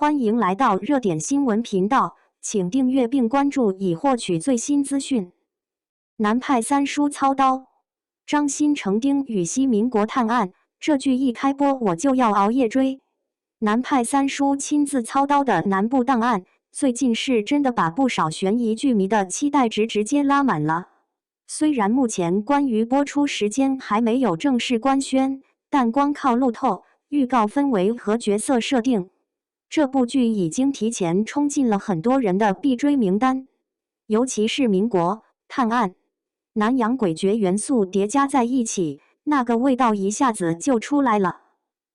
欢迎来到热点新闻频道，请订阅并关注以获取最新资讯。南派三叔操刀，张新成丁禹锡民国探案，这剧一开播我就要熬夜追。南派三叔亲自操刀的南部档案，最近是真的把不少悬疑剧迷的期待值直接拉满了。虽然目前关于播出时间还没有正式官宣，但光靠路透、预告氛围和角色设定，这部剧已经提前冲进了很多人的必追名单。尤其是民国探案、南洋诡谲元素叠加在一起，那个味道一下子就出来了。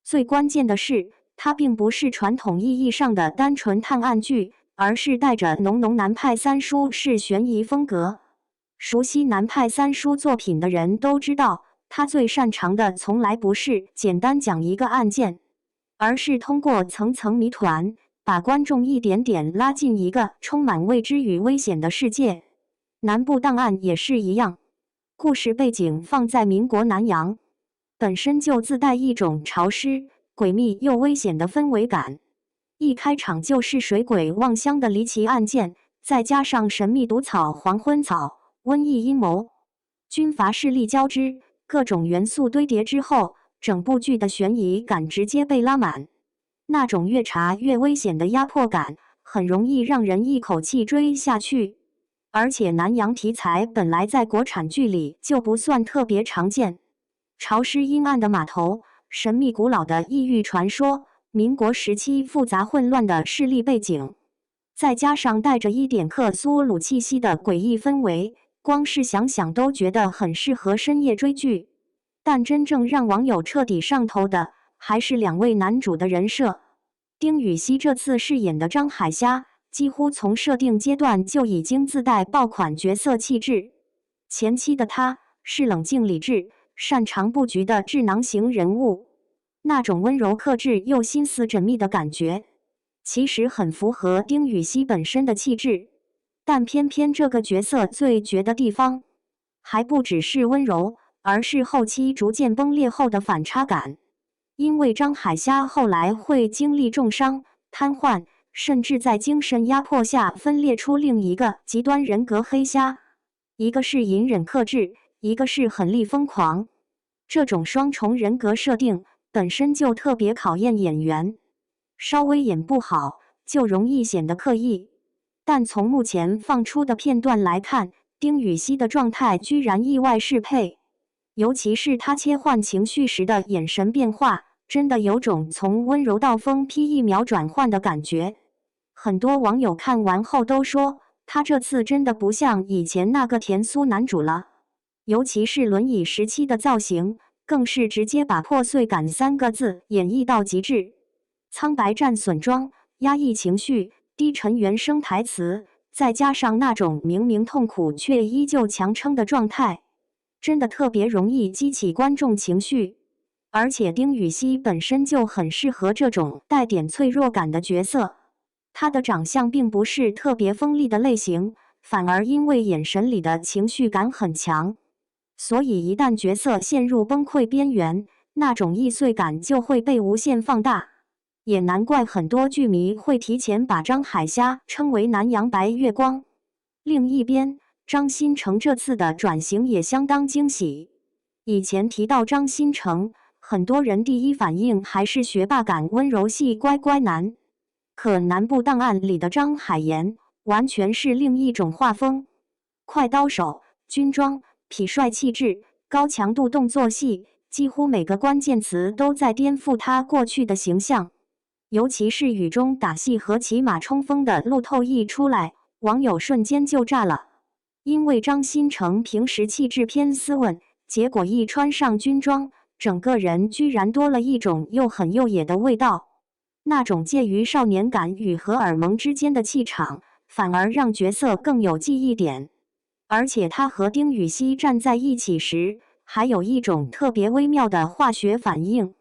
最关键的是，它并不是传统意义上的单纯探案剧，而是带着浓浓南派三叔式悬疑风格。熟悉南派三叔作品的人都知道，他最擅长的从来不是简单讲一个案件，而是通过层层谜团，把观众一点点拉进一个充满未知与危险的世界。南部档案也是一样，故事背景放在民国南洋，本身就自带一种潮湿、诡秘又危险的氛围感。一开场就是水鬼望乡的离奇案件，再加上神秘毒草黄昏草、瘟疫阴谋、军阀势力交织，各种元素堆叠之后，整部剧的悬疑感直接被拉满。那种越查越危险的压迫感，很容易让人一口气追下去。而且南洋题材本来在国产剧里就不算特别常见，潮湿阴暗的码头、神秘古老的异域传说、民国时期复杂混乱的势力背景，再加上带着一点克苏鲁气息的诡异氛围，光是想想都觉得很适合深夜追剧。但真正让网友彻底上头的，还是两位男主的人设。丁禹锡这次饰演的张海虾，几乎从设定阶段就已经自带爆款角色气质。前期的他是冷静理智、擅长布局的智囊型人物，那种温柔克制又心思缜密的感觉，其实很符合丁禹锡本身的气质。但偏偏这个角色最绝的地方，还不只是温柔，而是后期逐渐崩裂后的反差感。因为张海虾后来会经历重伤、瘫痪，甚至在精神压迫下分裂出另一个极端人格黑虾，一个是隐忍克制，一个是狠戾疯狂。这种双重人格设定本身就特别考验演员，稍微演不好就容易显得刻意。但从目前放出的片段来看，丁禹锡的状态居然意外适配，尤其是他切换情绪时的眼神变化，真的有种从温柔到疯批一秒转换的感觉。很多网友看完后都说，他这次真的不像以前那个甜酥男主了，尤其是轮椅时期的造型，更是直接把破碎感三个字演绎到极致。苍白战损妆、压抑情绪、低沉原声台词，再加上那种明明痛苦却依旧强撑的状态，真的特别容易激起观众情绪。而且丁禹锡本身就很适合这种带点脆弱感的角色，他的长相并不是特别锋利的类型，反而因为眼神里的情绪感很强，所以一旦角色陷入崩溃边缘，那种易碎感就会被无限放大。也难怪很多剧迷会提前把张海虾称为南洋白月光。另一边，张新成这次的转型也相当惊喜。以前提到张新成，很多人第一反应还是学霸感温柔系乖乖男，可南部档案里的张海岩完全是另一种画风，快刀手、军装、痞帅气质、高强度动作戏，几乎每个关键词都在颠覆他过去的形象。尤其是雨中打戏和骑马冲锋的路透一出来，网友瞬间就炸了。因为张新成平时气质偏斯文，结果一穿上军装，整个人居然多了一种又狠又野的味道。那种介于少年感与荷尔蒙之间的气场，反而让角色更有记忆点。而且他和丁禹锡站在一起时，还有一种特别微妙的化学反应，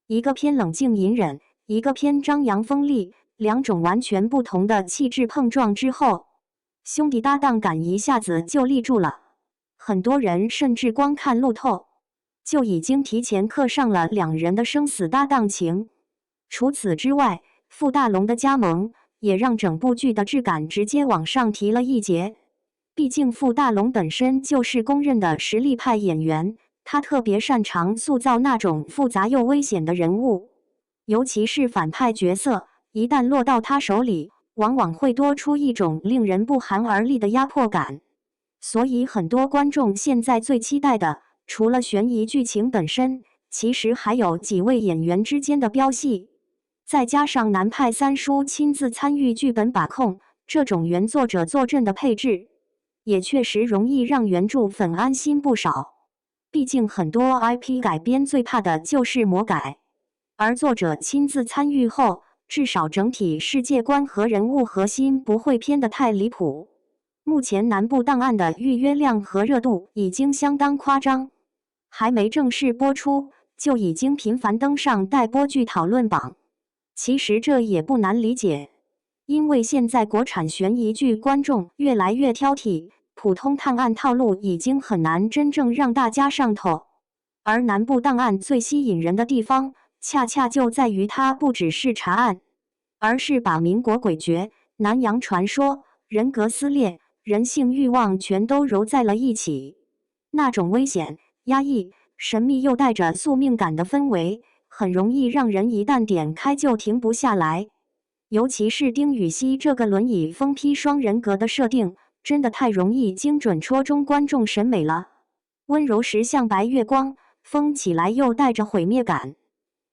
一个偏冷静隐忍，一个偏张扬锋利，两种完全不同的气质碰撞之后，兄弟搭档感一下子就立住了。很多人甚至光看路透，就已经提前刻上了两人的生死搭档情。除此之外，傅大龙的加盟也让整部剧的质感直接往上提了一截。毕竟傅大龙本身就是公认的实力派演员，他特别擅长塑造那种复杂又危险的人物，尤其是反派角色，一旦落到他手里，往往会多出一种令人不寒而栗的压迫感。所以很多观众现在最期待的，除了悬疑剧情本身，其实还有几位演员之间的飙戏。再加上南派三叔亲自参与剧本把控，这种原作者坐镇的配置，也确实容易让原著粉安心不少。毕竟很多 IP 改编最怕的就是魔改，而作者亲自参与后，至少整体世界观和人物核心不会偏得太离谱。目前南部档案的预约量和热度已经相当夸张，还没正式播出，就已经频繁登上待播剧讨论榜。其实这也不难理解，因为现在国产悬疑剧观众越来越挑剔，普通探案套路已经很难真正让大家上头。而南部档案最吸引人的地方，恰恰就在于它不只是查案，而是把民国诡谲、南洋传说、人格撕裂、人性欲望全都揉在了一起。那种危险、压抑、神秘又带着宿命感的氛围，很容易让人一旦点开就停不下来。尤其是丁禹兮这个轮椅疯批双人格的设定，真的太容易精准戳中观众审美了。温柔时像白月光，疯起来又带着毁灭感。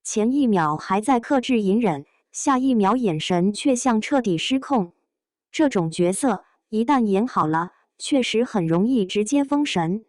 前一秒还在克制隐忍，下一秒眼神却像彻底失控。这种角色一旦演好了，确实很容易直接封神。